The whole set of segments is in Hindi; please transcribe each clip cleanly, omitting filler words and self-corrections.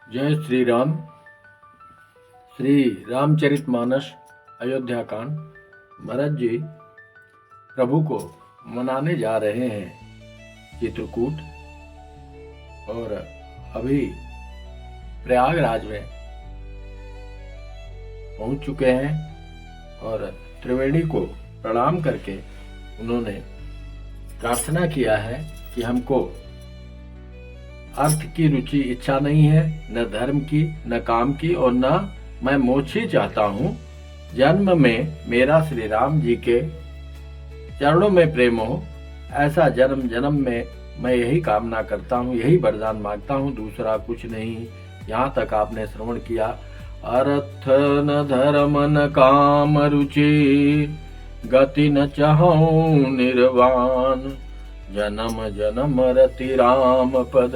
जय श्री राम। श्री रामचरितमानस अयोध्या कांड। भरत जी प्रभु को मनाने जा रहे हैं चित्रकूट, और अभी प्रयागराज में पहुंच चुके हैं और त्रिवेणी को प्रणाम करके उन्होंने प्रार्थना किया है कि हमको अर्थ की रुचि इच्छा नहीं है, न धर्म की, न काम की, और न मैं मोक्ष ही चाहता हूँ। जन्म में मेरा श्री राम जी के चरणों में प्रेम हो, ऐसा जन्म जन्म में मैं यही कामना करता हूँ, यही वरदान मांगता हूँ, दूसरा कुछ नहीं। यहाँ तक आपने श्रवण किया। अर्थ न धर्म न काम रुचि, गति न चाहूं निर्वाण, जन्म जन्म रति राम पद,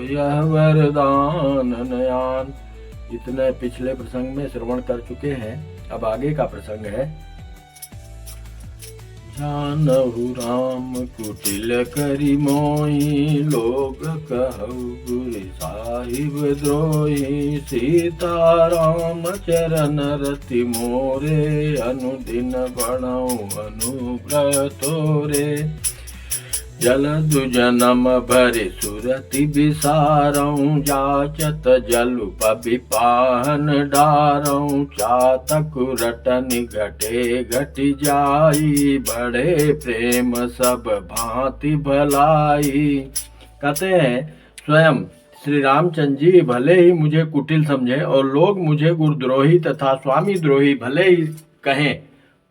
यह वरदान नयान। इतने पिछले प्रसंग में श्रवण कर चुके हैं। अब आगे का प्रसंग है। जानहु राम कुटिल करी मोही, लोग कहु गुरु साहिब द्रोही, सीता राम चरण रति मोरे, अनुदिन बणऊ अनुग्रह तोरे। जलदु जनम भरि सुरति बिसारऊं, जाचत जलु पबिपाहन डारऊं, चातक रटनि घटे घटि जाई, बड़े प्रेम सब भांति भलाई। कहते हैं स्वयं श्री रामचंद्र जी भले ही मुझे कुटिल समझे और लोग मुझे गुरुद्रोही तथा स्वामी द्रोही भले ही कहें,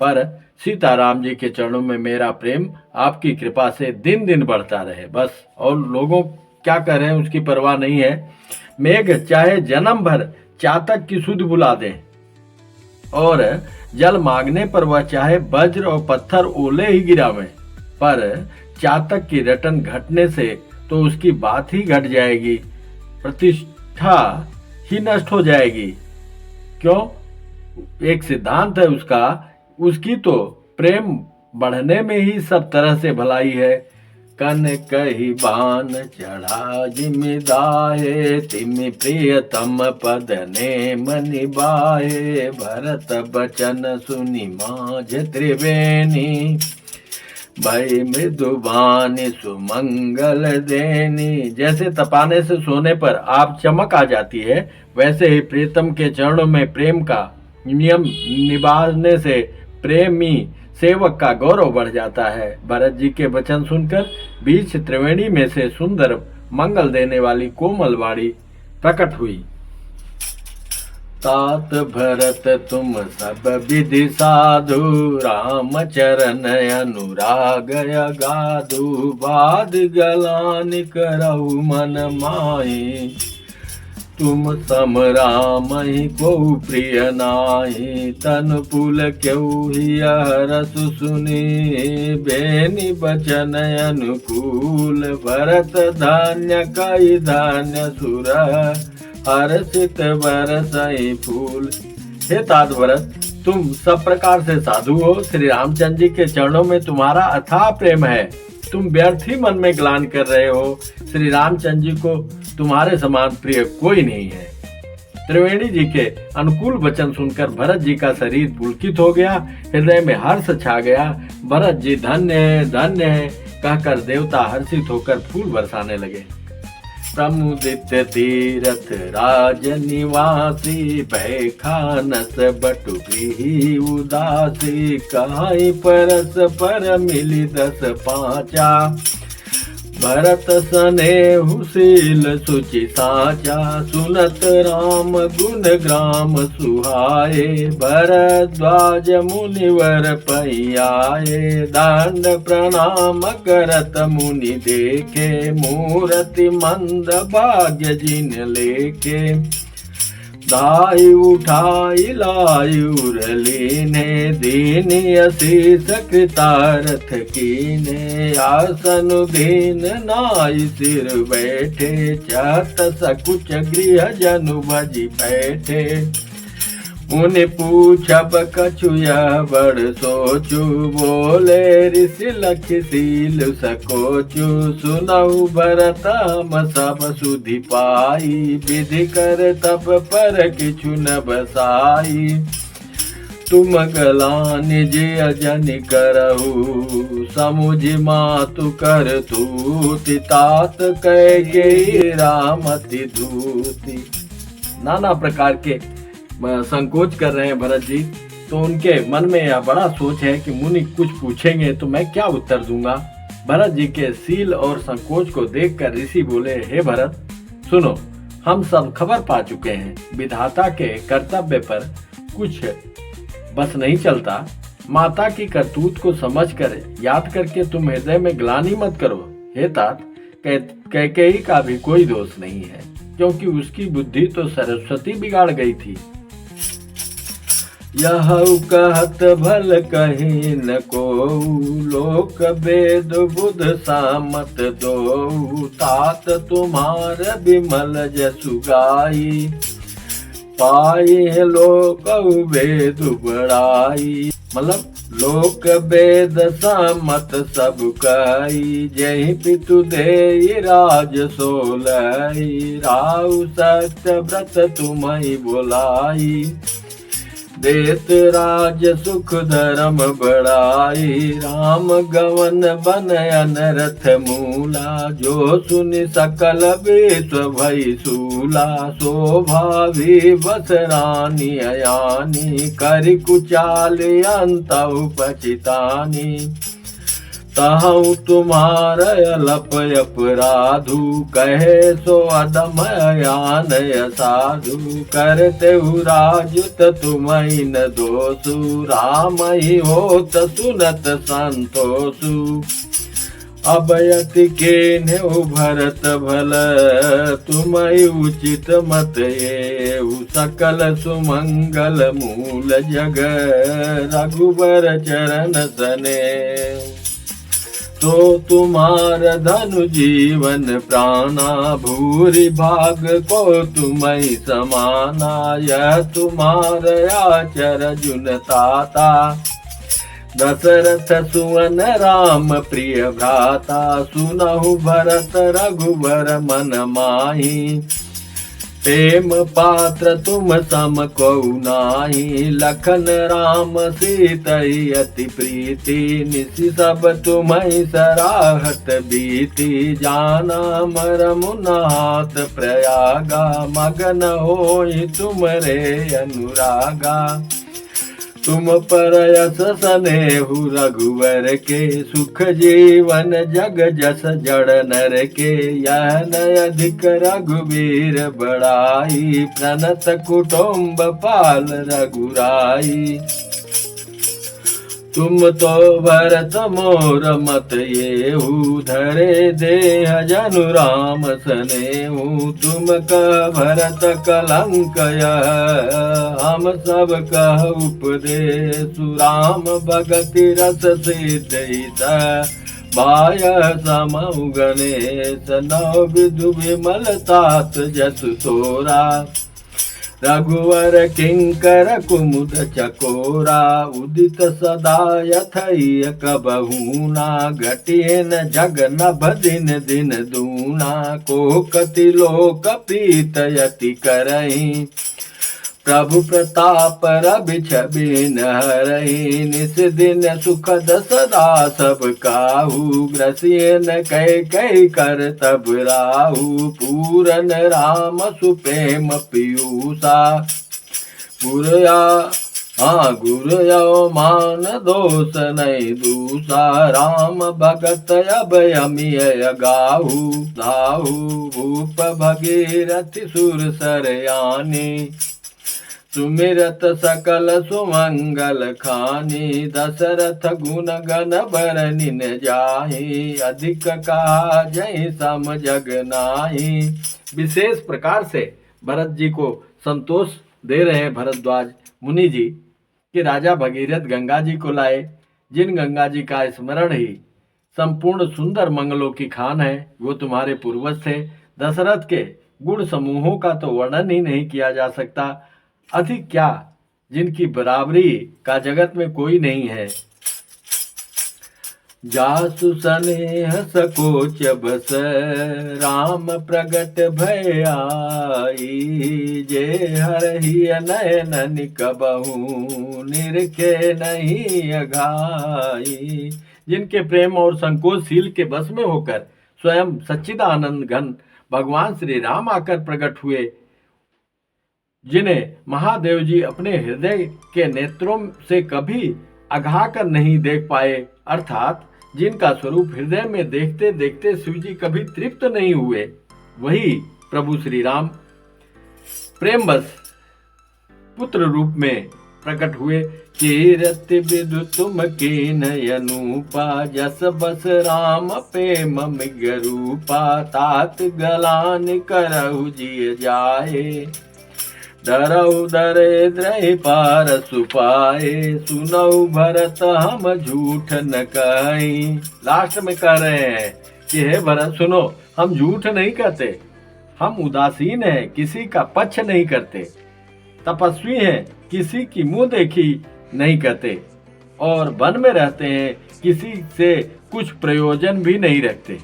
पर सीताराम जी के चरणों में मेरा प्रेम आपकी कृपा से दिन दिन बढ़ता रहे, बस। और लोगों क्या कर रहे हैं उसकी परवाह नहीं है। मेघ चाहे जन्म भर चातक की सुध बुला दे, और जल मांगने पर वह चाहे वज्र और पत्थर ओले ही गिरावे, पर चातक की रटन घटने से तो उसकी बात ही घट जाएगी, प्रतिष्ठा ही नष्ट हो जाएगी। क्यों? एक सिद्धांत है उसका, उसकी तो प्रेम बढ़ने में ही सब तरह से भलाई है। कन कही बान चढ़ा जिमिदाहे, तिमि प्रियतम पद ने मनि बाहे, भरत बचन सुनि माझ त्रिवेणी, भई मृदुबानी सुमंगल देनी। जैसे तपाने से सोने पर आप चमक आ जाती है, वैसे ही प्रीतम के चरणों में प्रेम का नियम निभाने से प्रेमी सेवक का गौरव बढ़ जाता है। भरत जी के वचन सुनकर बीच त्रिवेणी में से सुंदर मंगल देने वाली कोमल वाणी प्रकट हुई। तात भरत तुम सब विधि साधु, राम चरण अनुराग अगाधु, बाद गलान करहु मन माही, तुम सम राम ही को प्रिय नाही, तन पुल क्यों ही रस सुनी, बेनी बचन अनुकूल, भरत धान्य कई धान्य सुर, हर्षित बरसई फूल। हे तात भरत, तुम सब प्रकार से साधु हो, श्री रामचंद्र जी के चरणों में तुम्हारा अथाह प्रेम है, तुम व्यर्थ ही मन में ग्लान कर रहे हो। श्री रामचंद्र जी को तुम्हारे समान प्रिय कोई नहीं है। त्रिवेणी जी के अनुकूल वचन सुनकर भरत जी का शरीर पुलकित हो गया, हृदय में हर्ष छा गया। भरत जी धन्य है कहकर देवता हर्षित होकर फूल बरसाने लगे। प्रमुदित तीरथ राज निवासी, भय खानस बटु गृही उदासी, कहाई परस पर मिली 10 पांचा, भरत स्नेहु शील सुचि साचा, सुनत राम गुण ग्राम सुहाए, भरद्वाज मुनिवर पैयाए, दंड प्रणाम करत मुनि देखे, मूरति मंद भाग्य जिन लेके, दाई उठाई लाई उरलीने, दीन असीस कृतार्थ कीने, आसन दीन नाई सिर बैठे, चत सकुच गृह जनु भजी बैठे, मुनि पूछब कछु यह बड़ सोचु, बोले ऋषि लखि सील सकोचु। सुनहु भरत हम सब सुधि पाई, विधि कर तब पर किछु न बसाई। तुम गलान जे अजन करहु, समुझ मातु कर तूति। तात कह रामति धूति। नाना प्रकार के संकोच कर रहे हैं भरत जी। तो उनके मन में यह बड़ा सोच है कि मुनि कुछ पूछेंगे तो मैं क्या उत्तर दूंगा। भरत जी के सील और संकोच को देखकर ऋषि बोले, हे भरत सुनो, हम सब खबर पा चुके हैं। विधाता के कर्तव्य पर कुछ बस नहीं चलता। माता की करतूत को समझकर याद करके तुम हृदय में ग्लानि मत करो। हे तात, कैकेयी का भी कोई दोष नहीं है, क्योंकि उसकी बुद्धि तो सरस्वती बिगाड़ गई थी। यह कहत भल कही न को, लोक वेद बुध सामत दो। तात तुम्हार विमल जसु गाई, पाए लोक वेद बड़ाई। मतलब लोक वेद सामत सब कही, जय पितु दे राज सोलाई। राउ सत्य व्रत तुम्हें बोलाई, देत राज सुख धर्म बढ़ाई। राम गवन बन अनरथ मूला, जो सुनि सकल विश्व भई सूला। शोभावी बस रानी अयानी, करि कुचाल अंतउ पचितानी। तहु तुम्हार अलप अपराधु, कहे सो अदम अयान साधु। करते राजुत तुम्हि न दोषु, राम ही होत सुनत संतोषु। अभयति के नेउ भरत भल, तुम्हि उचित मत एउ। सकल सुमंगल मूल जग, रघुबर चरण सने। तो तुम्हार धनु जीवन प्राणा, भूरि भाग को तुम्हि समाना। यह तुम्हार आचर जुन ताता, दशरथ सुवन राम प्रिय भ्राता। सुनहु भरत रघुबर मन माही, प्रेम पात्र तुम सम को नाही। लखन राम सीतई अति प्रीति, निसि सब तुम्हि सराहत बीती। जाना मरम नाथ प्रयागा, मगन होई तुमरे अनुरागा। तुम पर यस सनेहु रघुवर के, सुख जीवन जग जस जड़ नर के। यह न अधिक रघुवीर बड़ाई, प्रणत कुटुम्ब पाल रघुराई। तुम तो भरत मोर मत येहु, धरे देह जनु राम सनेहु। तुम कह भरत कलंक यह, हम सब कह उपदेशु। राम भगति रस सिद्ध बाय समउ गणेश। नव विधु विमल तात जसु तोरा, रघुवर किंकर कुमुद चकोरा। उदित सदा यथई कबहूना, घटिन जग नभ दिन दिन दूना। को कति लोक प्रीत यति करही, प्रभु प्रताप रवि छवि हरहि। निस दिन सुखद सदा सब काहू, ग्रसियन कै कर तब राहु। पूरन राम सुप्रेम पीयूषा, गुरु यो मान दोष नहीं दूषा। राम भगत अभयमिय गाहू, धाहू भूप भगीरथ सुर सरयानी। सुमिरत सकल सुमंगल खानी, दशरथ गुण गण बरनि न जाहि। अधिक कहा जय सम जग नाही। विशेष प्रकार से भरत जी को संतोष दे रहे हैं भरद्वाज मुनि जी कि राजा भगीरथ गंगा जी को लाए, जिन गंगा जी का स्मरण ही संपूर्ण सुंदर मंगलों की खान है। वो तुम्हारे पूर्वज थे। दशरथ के गुण समूहों का तो वर्णन ही नहीं किया जा सकता। अधिक क्या, जिनकी बराबरी का जगत में कोई नहीं है। जासु स्नेह सकोच बस राम प्रगट भय आई, जे हरहि नयन कबहू निरखे नहीं अघाई। जिनके प्रेम और संकोचशील के बस में होकर स्वयं सच्चिदानंद घन भगवान श्री राम आकर प्रकट हुए, जिन्हें महादेव जी अपने हृदय के नेत्रों से कभी अघा कर नहीं देख पाए, अर्थात जिनका स्वरूप हृदय में देखते देखते शिव जी कभी तृप्त नहीं हुए, वही प्रभु श्री राम प्रेमवश पुत्र रूप में प्रकट हुए। कीरति विदु तुम कीन अनुपा, जस बस राम प्रेम मिग रूपा। तात गलान करहु जिय जाए, डरऊ दरिद्र पार सुपाए। सुनऊ भरत हम झूठ न कहीं। लास्ट में कह रहे हैं कि हे भरत सुनो, हम झूठ नहीं कहते, हम उदासीन हैं, किसी का पक्ष नहीं करते, तपस्वी हैं, किसी की मुंह देखी नहीं करते, और वन में रहते हैं, किसी से कुछ प्रयोजन भी नहीं रखते।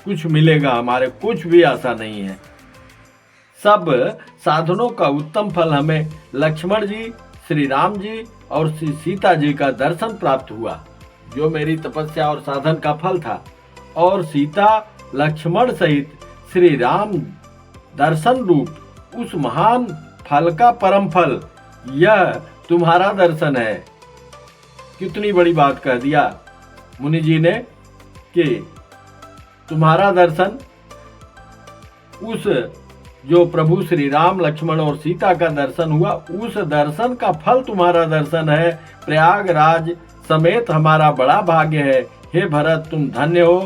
कुछ मिलेगा हमारे, कुछ भी आशा नहीं है। सब साधनों का उत्तम फल हमें लक्ष्मण जी, श्री राम जी और श्री सीता जी का दर्शन प्राप्त हुआ, जो मेरी तपस्या और साधन का फल था। और सीता लक्ष्मण सहित श्री राम दर्शन रूप उस महान फल का परम फल यह तुम्हारा दर्शन है। कितनी बड़ी बात कह दिया मुनि जी ने कि तुम्हारा दर्शन, उस जो प्रभु श्री राम लक्ष्मण और सीता का दर्शन हुआ, उस दर्शन का फल तुम्हारा दर्शन है। प्रयागराज समेत हमारा बड़ा भाग्य है। हे भरत, तुम धन्य हो,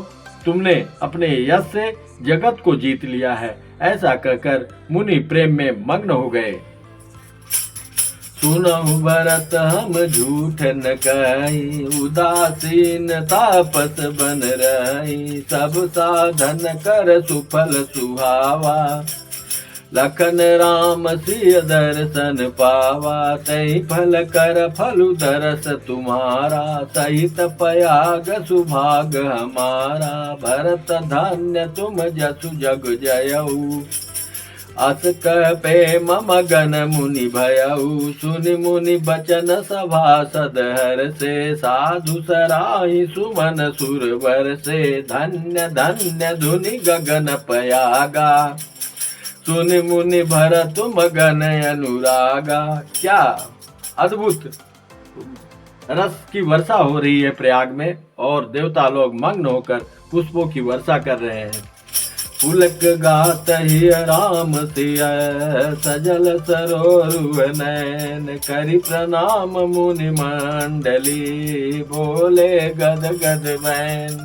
तुमने अपने यश से जगत को जीत लिया है। ऐसा कहकर मुनि प्रेम में मग्न हो गए। सुनहु भरत हम झूठ न कही, उदासीन तापस बन रही। सब साधन कर सुफल सुहावा, लखन राम सिय दर्शन पावा। तई फल कर फलु दरस तुम्हारा, सहित पयाग सुभाग हमारा। भरत धन्य तुम जसु जग जयऊ, अस कह प्रेम मगन मुनि भयऊ। सुनि मुनि बचन सभासद हर से, साधु सराही सुमन सुरवर से। धन्य धन्य धुनि गगन पयागा, सुनि मुनि भरत मगन अनुरागा। क्या अद्भुत रस की वर्षा हो रही है प्रयाग में, और देवता लोग मग्न होकर पुष्पों की वर्षा कर रहे हैं। पुलक गात ही राम सिय, सजल सरोरुह नैन। करि प्रणाम मुनि मंडली, बोले गद गद बैन।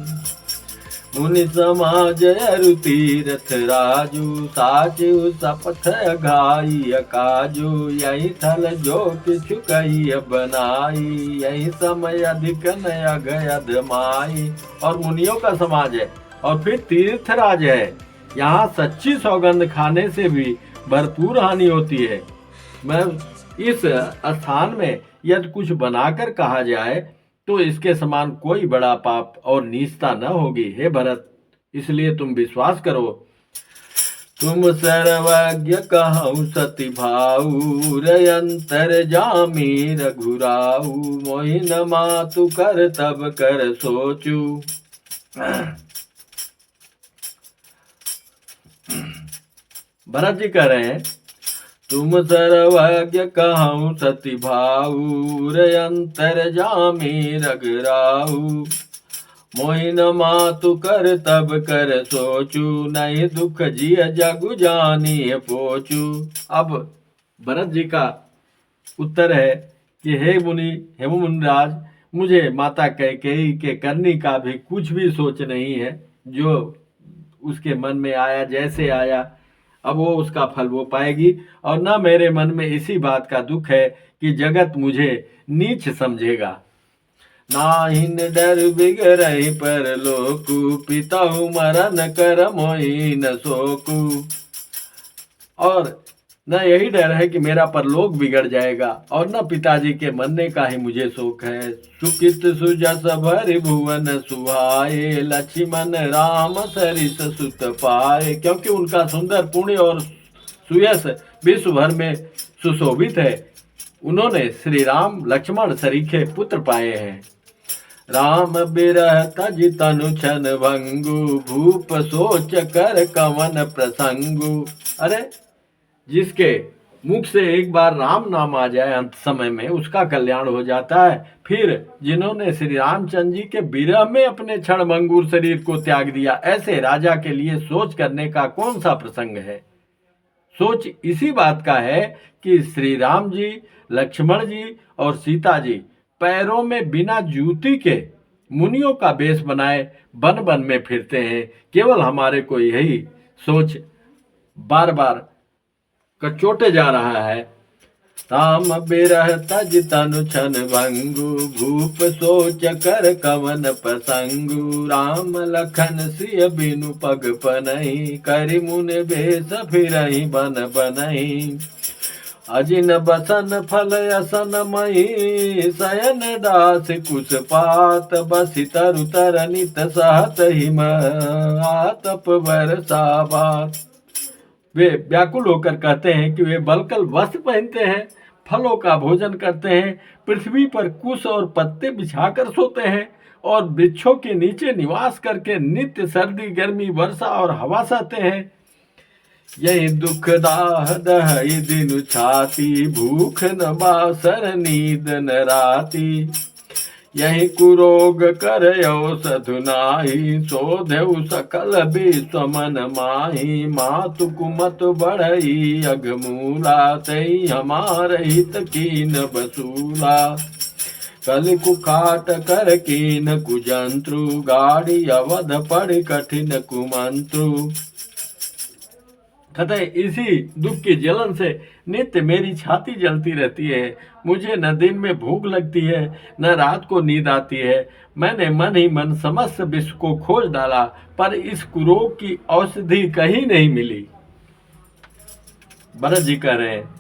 मुनि समाज अरु तीरथ राजू, साचु सपथ घाई काजू। यही थल जो किछु कही बनाई, यही समय अधिक नया गयध माई। और मुनियों का समाज है, और फिर तीर्थराज है। यहाँ सच्ची सौगंध खाने से भी भरपूर हानि होती है। मैं इस स्थान में यदि कुछ बनाकर कहा जाए तो इसके समान कोई बड़ा पाप और नीचता न होगी। हे भरत, इसलिए तुम विश्वास करो। तुम सर्वज्ञ कहूँ सति भाऊ, रयंतर जामी रघुराऊ। मोहि न मातु कर तब कर सोचू, भरत जी कह रहे हैं, तुम सर्वज्ञ कहूँ सति भाऊ। रयंतर जामी रघुराऊ। मोहि न मातु कर तब कर सोचू। नहीं दुख जिय जगु जानी पोचू। अब भरत जी का उत्तर है कि हे मुनिराज, मुझे माता कैकेयी के करनी का भी कुछ भी सोच नहीं है। जो उसके मन में आया, जैसे आया, अब वो उसका फल वो पाएगी। और न मेरे मन में इसी बात का दुख है कि जगत मुझे नीच समझेगा। नाहिन डर बिगड़हि पर लोकु, पिताहु मरन कर मोहि न सोकु। और न यही डर है कि मेरा परलोक बिगड़ जाएगा, और न पिताजी के मरने का ही मुझे शोक है। सुकित सुजस भरि भुवन सुहाए, लक्ष्मण राम सरिस सुत पाए। क्योंकि उनका सुंदर पुण्य और सुयश विश्व भर में सुशोभित है, उन्होंने श्री राम लक्ष्मण सरीखे पुत्र पाए हैं। राम बिरह तज तनु छन भंगु, भूप सोच कर कवन प्रसंगु। अरे जिसके मुख से एक बार राम नाम आ जाए अंत समय में, उसका कल्याण हो जाता है। फिर जिन्होंने श्री रामचंद्र जी के विरह में अपने क्षणभंगुर शरीर को त्याग दिया, ऐसे राजा के लिए सोच करने का कौन सा प्रसंग है। सोच इसी बात का है कि श्री राम जी, लक्ष्मण जी और सीता जी पैरों में बिना जूती के मुनियों का वेश बनाए वन वन में फिरते हैं। केवल हमारे को यही सोच बार बार कचोटे जा रहा है। राम बिरह तज तनु छन भंगु, भूप सोच कर कवन प्रसंगु। राम लखन सिय बिनु पग पनहि, करि मुनि भेष फिरहि बन बनहि। अजिन बसन फल असन मही, शयन दास कुश पात। बसि तरु तरनित सहत हिम, आतप बरसा बात। वे व्याकुल होकर कहते हैं कि वे बलकल वस्त्र पहनते हैं, फलों का भोजन करते हैं, पृथ्वी पर कुश और पत्ते बिछाकर सोते हैं, और वृक्षों के नीचे निवास करके नित्य सर्दी गर्मी वर्षा और हवा सहते हैं। यही दुख दाह दहई दिन छाती, भूख न बासर नींद न राती। यही कुरोग कर औषधु नाही, शोधेउ सकल विश्व मन माही। मातु कुमत बढ़ई अघमूला, तई हमार हित कीन बसूला। कल कुखाट कर कीन कुजंत्रु, गाड़ी अवध पड़ कठिन कुमंत्रु। कहते इसी दुख की जलन से नित्य मेरी छाती जलती रहती है। मुझे न दिन में भूख लगती है, न रात को नींद आती है। मैंने मन ही मन समस्त विश्व को खोज डाला, पर इस कुरोग की औषधि कहीं नहीं मिली। भरत जी कह रहे हैं,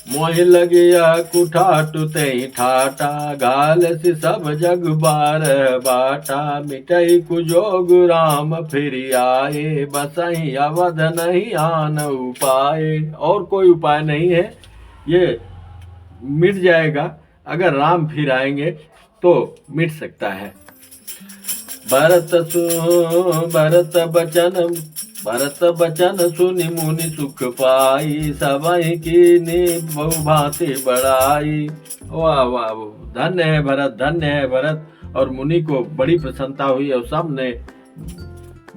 मोह लगिया कुठाटु तई ठाटा, गाल से सब जग बार बाटा। मिटई कुजोग राम फिर आए, बसही अवध नहीं आन उपाय। और कोई उपाय नहीं है, ये मिट जाएगा। अगर राम फिर आएंगे तो मिट सकता है। भरत बचन सुनि मुनि सुख पाई, सबहि कीनी बहु भांति बढ़ाई। वाह वाह, धन्य है भरत, धन्य है भरत। और मुनि को बड़ी प्रसन्नता हुई और सबने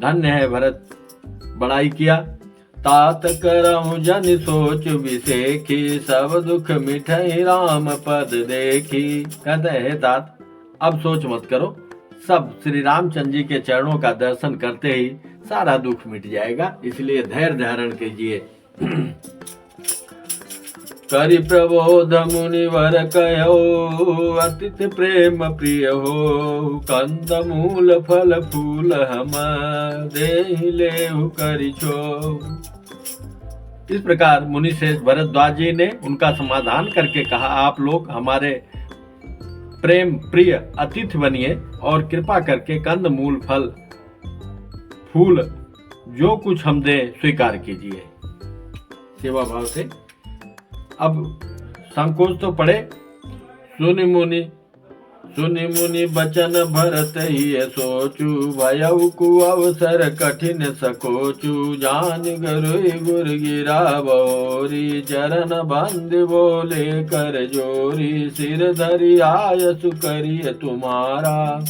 धन्य है भरत बड़ाई किया। तात करहु जन सोच विसेखी, सब दुख मिठई राम पद देखी। कहते हैं तात, अब सोच मत करो, सब श्री रामचंद्र जी के चरणों का दर्शन करते ही सारा दुख मिट जाएगा, इसलिए धैर्य धारण कीजिए। करि प्रबोध मुनिवर कहो, अतिथि प्रेम प्रिय हो। कंद मूल फल फूल हम, देहि लेहु करि छो। इस प्रकार मुनि श्रेष्ठ भरद्वाज जी ने उनका समाधान करके कहा, आप लोग हमारे प्रेम प्रिय अतिथि बनिए और कृपा करके कंद मूल फल फूल जो कुछ हम दें स्वीकार कीजिए सेवा भाव से। अब संकोच तो पड़े। सुनि मुनि बचन भरत ही सोचू, भयउ कु अवसर कठिन सकोचू। जान गुर गिरा बोरी, चरण बंद बोले कर जोरी। सिर धरि आयसु करिय तुम्हारा,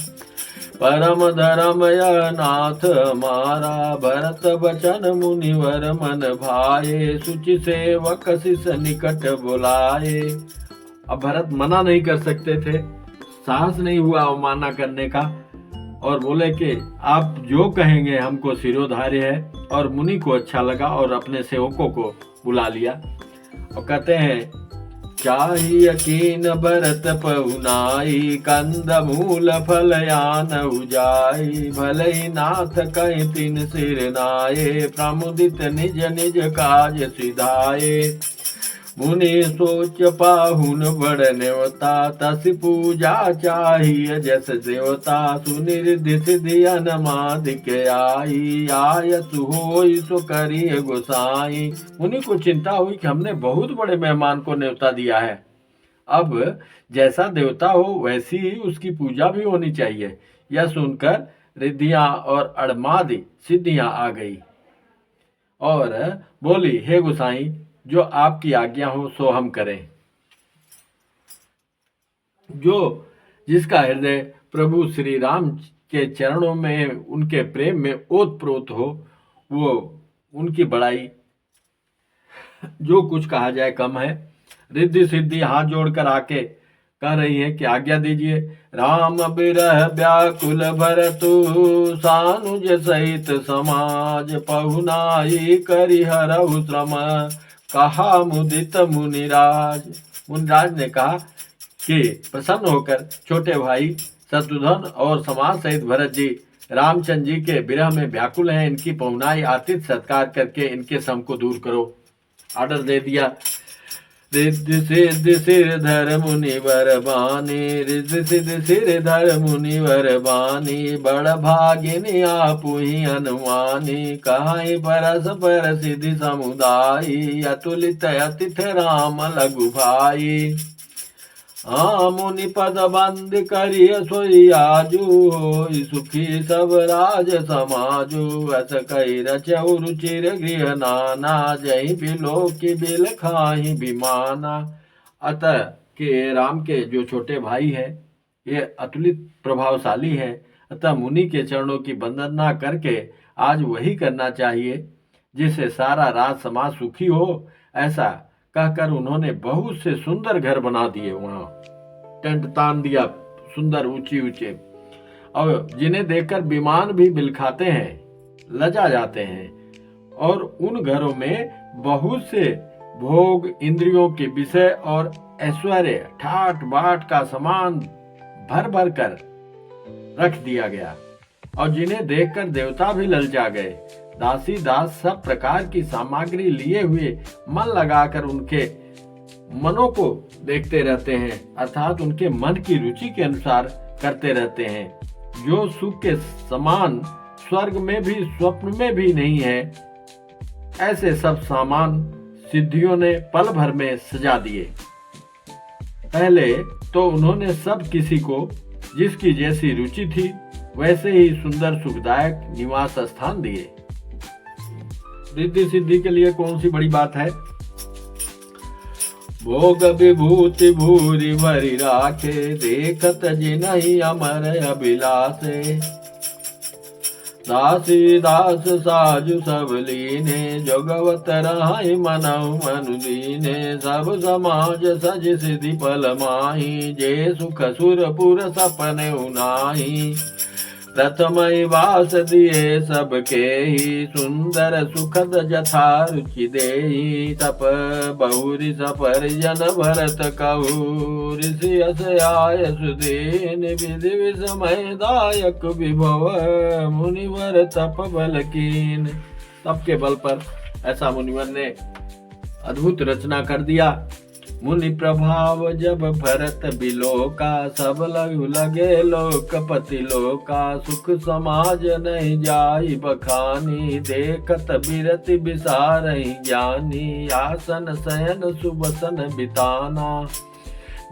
परम धर्म यह नाथ हमारा। भरत बचन मुनिवर मन भाए, सुचि सेवक शिष निकट बुलाए। अब भरत मना नहीं कर सकते थे, साहस नहीं हुआ अवमानना करने का, और बोले कि आप जो कहेंगे हमको सिरोधार्य है। और मुनि को अच्छा लगा और अपने सेवकों को बुला लिया और कहते हैं, चाहिए कीन भरत पहुनाई, कंद मूल फल यान उजाई, भले ही नाथ कहीं तीन सिर नाये, प्रमुदित निज निज काज सिधाये। मुनि सोच पाहुन बड़ नेवता, तस पूजा चाहिए जस देवता, सुनिर्धि सिद्धि अनमादिक आई, आयस होई सो करिए गोसाई। मुनि को चिंता हुई कि हमने बहुत बड़े मेहमान को न्योता दिया है, अब जैसा देवता हो वैसी ही उसकी पूजा भी होनी चाहिए। यह सुनकर रिद्धियां और अड़मादि सिद्धियां आ गई और बोली, हे गोसाई, जो आपकी आज्ञा हो सो हम करें। जो जिसका हृदय प्रभु श्री राम के चरणों में उनके प्रेम में ओतप्रोत हो, वो उनकी बड़ाई जो कुछ कहा जाए कम है। रिद्धि सिद्धि हाथ जोड़कर आके कह रही है कि आज्ञा दीजिए। राम बिरह व्याकुल भरतु, सानुज सहित समाज, पहुनाई करि हरहु श्रम, कहा मुदित मुनिराज। मुनिराज ने कहा कि प्रसन्न होकर छोटे भाई शत्रुघ्न और समाज सहित भरत जी रामचंद्र जी के विरह में व्याकुल हैं, इनकी पहुनाई आतिथ्य सत्कार करके इनके श्रम को दूर करो। ऑर्डर दे दिया। रिद्धि सिद्धि सिरधर मुनिवर बानी, रिद्धि सिद्धि सिरधर मुनिवर बानी, बड़ भागिनी आपुहि अनुमानी, कहाई परस पर सिद्धि समुदायी, अतुलित अतिथ राम लघु भाई। मुनि पद बंद करिय सोई आजू, होई सुखी सब राज समाजू, अस कई रचौ रुचिर गृह नाना, जही बिलो की बिल खाही बिमाना। अतः के राम के जो छोटे भाई हैं ये अतुलित प्रभावशाली हैं, अतः मुनि के चरणों की वंदना करके आज वही करना चाहिए जिससे सारा राज समाज सुखी हो। ऐसा कहकर उन्होंने बहुत से सुंदर घर बना दिए, वहां टेंट तान दिया सुंदर ऊंचे ऊंचे, और जिन्हें देखकर विमान भी बिलखाते हैं, लजा जाते हैं। और उन घरों में बहुत से भोग, इंद्रियों के विषय और ऐश्वर्य, ठाट बाट का सामान भर भर कर रख दिया गया, और जिन्हें देखकर देवता भी ललचा गए। दासी दास सब प्रकार की सामग्री लिए हुए मन लगाकर उनके मनों को देखते रहते हैं, अर्थात उनके मन की रुचि के अनुसार करते रहते हैं। जो सुख के समान स्वर्ग में भी स्वप्न में भी नहीं है, ऐसे सब सामान सिद्धियों ने पल भर में सजा दिए। पहले तो उन्होंने सब किसी को जिसकी जैसी रुचि थी वैसे ही सुंदर सुखदायक निवास स्थान दिए। रिद्धि सिद्धि के लिए कौन सी बड़ी बात है। भोग विभूति भूरि भरि राखे, देखत जिनहि अमर अभिलाषे, दासी दास साजु सब लीने, जोगवत रहाई मनहु मनु दीने, सब समाज सज सिद्धि पल माही, जे सुख सुरपुर सपने उनाही। प्रथमहि वास दिए सबके ही, सुंदर सुखद जथा रुचि देहि, तप बहुरि सपरिजन भरत कहू, ऋषि अस आय सुदीन, विधि विस्मय दायक विभव, मुनिवर तप बल कीन। तप के बल पर ऐसा मुनिवर ने अद्भुत रचना कर दिया। मुनि प्रभाव जब भरत बिलोका, सब लघु लगे लोकपति लोका, सुख समाज नहीं जाई बखानी, देखत बिरति बिसारहि ज्ञानी, आसन शयन सुबसन बिताना,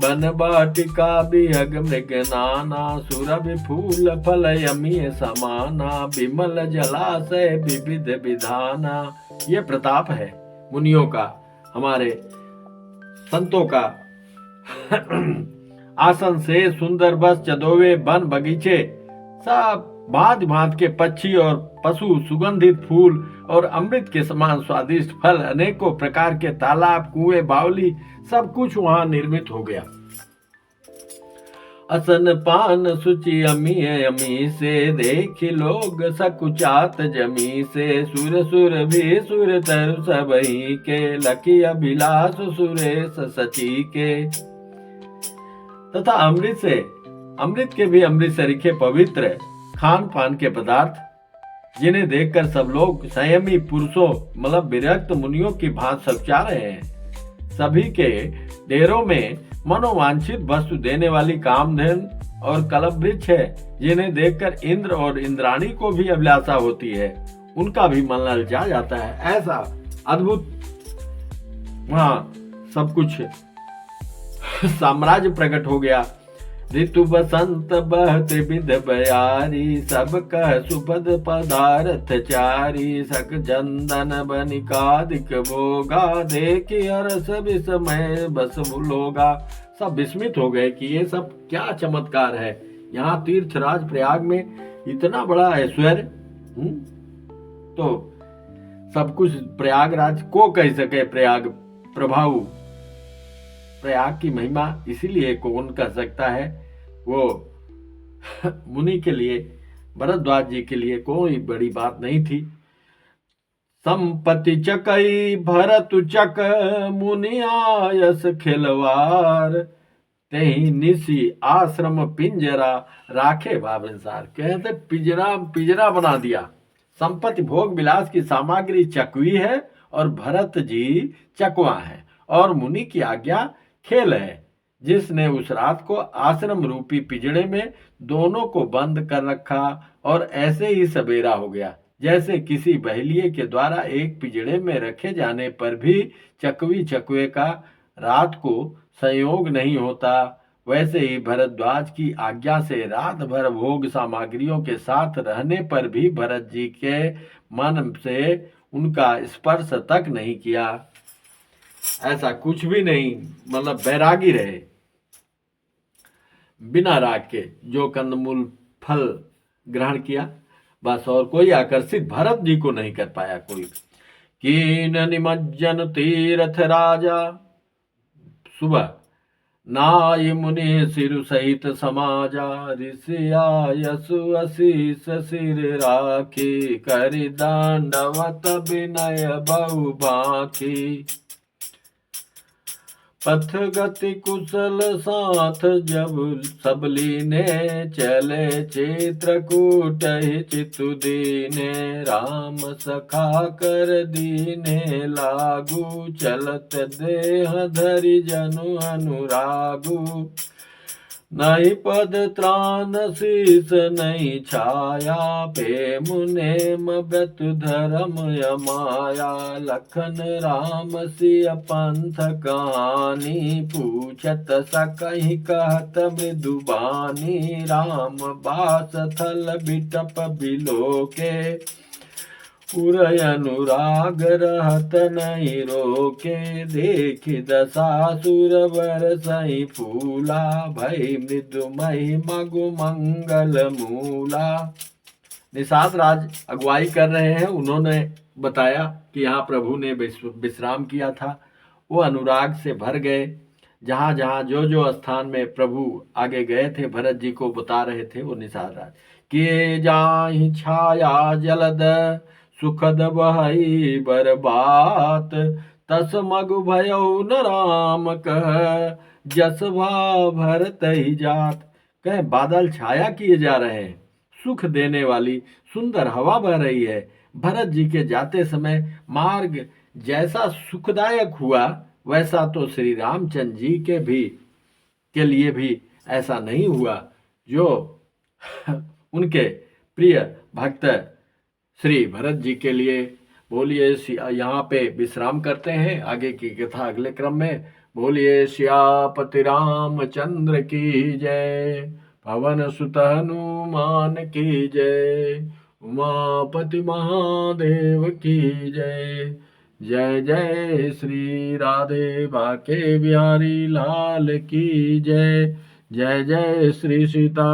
बन बाटिका बिहग मृग नाना, सुरभि फूल फल यमी समाना, विमल जलाशय विविध विधाना। ये प्रताप है मुनियों का, हमारे संतों का। आसन से सुंदर बस चदोवे वन बगीचे, सब भांति भांति के पक्षी और पशु, सुगंधित फूल और अमृत के समान स्वादिष्ट फल, अनेकों प्रकार के तालाब, कुएं, बावली, सब कुछ वहां निर्मित हो गया। असन पान सुचि अमी अमी से, देखि लोग सकुचात जमी से। सुर सुर भी सुर तरु सबही के, लखी अभिलाष सुरेश सची के। तथा अमृत से, अमृत के भी अमृत सरीखे पवित्र खान पान के पदार्थ, जिन्हें देखकर सब लोग संयमी पुरुषों मतलब विरक्त मुनियों की भांति सकुचा रहे हैं। सभी के डेरों में मनोवांछित वस्तु देने वाली कामधेन और कल्प वृक्ष है, जिन्हें देखकर इंद्र और इंद्राणी को भी अभिलाषा होती है, उनका भी मन ललचा जाता है। ऐसा अद्भुत वहाँ सब कुछ साम्राज्य प्रकट हो गया। ऋतु बसंत बहते विध बयारी, सब कह सुपद पदार्थ चारी। सक चंदन बनिकादिक भोगा, देखि हरस विस्मय बस भुलोगा। सब विस्मित हो गए कि ये सब क्या चमत्कार है। यहाँ तीर्थराज प्रयाग में इतना बड़ा ऐश्वर्य, तो सब कुछ प्रयागराज को कह सके प्रयाग प्रभाव। प्रयाग की महिमा इसीलिए कौन कर सकता है, वो मुनि के लिए, भरद्वाज जी के लिए कोई बड़ी बात नहीं थी। संपत्ति चकई भरत चक, मुनि आयस खिलवार। तेहि निसी आश्रम पिंजरा, राखे बाबनसार। कहते पिंजरा बना दिया। संपत्ति भोग विलास की सामग्री चकवी है और भरत जी चकवा है, और मुनि की आज्ञा खेल है, जिसने उस रात को आश्रम रूपी पिंजड़े में दोनों को बंद कर रखा। और ऐसे ही सवेरा हो गया। जैसे किसी बहेलिए के द्वारा एक पिंजड़े में रखे जाने पर भी चकवी चकवे का रात को संयोग नहीं होता, वैसे ही भरद्वाज की आज्ञा से रात भर भोग सामग्रियों के साथ रहने पर भी भरत जी के मन से उनका स्पर्श तक नहीं किया। ऐसा कुछ भी नहीं, मतलब बैरागी रहे बिना राग के, जो कंदमूल फल ग्रहण किया बस, और कोई आकर्षित भरत जी को नहीं कर पाया कोई। कीन निमज्जन तीर्थ राजा, सुबह नाय मुनि सिर सहित समाजा। ऋषिया यसु अशीष सिर राखी, करि दंडवत विनय बहु बाकी। पथ गति कुशल साथ जब सब लीने, चले चित्रकूट चितु दीने। राम सखा कर दीने लागू, चलत देह धरि जनु अनुरागू। नहीं पद त्राण शीस नहीं छाया, प्रेम नेम व्रत धर्म यमाया। लखन राम सिय पंथ कहानी, पूछत सकहि कहत मृदुबानी। राम बास थल बिटप बिलोके, उरय अनुराग रहत नहीं रोके। देखि दशासुर बरसहि फूला, भई मृदुमहि मगु मंगल मूला। निषाद राज अगुवाई कर रहे हैं। उन्होंने बताया कि यहाँ प्रभु ने विश्राम किया था। वो अनुराग से भर गए। जहाँ जहाँ जो जो स्थान में प्रभु आगे गए थे, भरत जी को बता रहे थे वो निषाद राज। किए जाहि छाया जलद, सुखद बहई बरबात। तस मगु भयो न राम कह, जस भाव भरत ही जात। कह बादल छाया किए जा रहे हैं, सुख देने वाली सुंदर हवा बह रही है। भरत जी के जाते समय मार्ग जैसा सुखदायक हुआ, वैसा तो श्री रामचंद्र जी के लिए भी ऐसा नहीं हुआ, जो उनके प्रिय भक्त श्री भरत जी के लिए। बोलिए यहाँ पे विश्राम करते हैं, आगे की कथा अगले क्रम में। बोलिए सियापति रामचंद्र की जय, पवन सुत हनुमान की जय, उमापति महादेव की जय। जय जय श्री राधे बाके बिहारी लाल की जय। जय जय श्री सीता।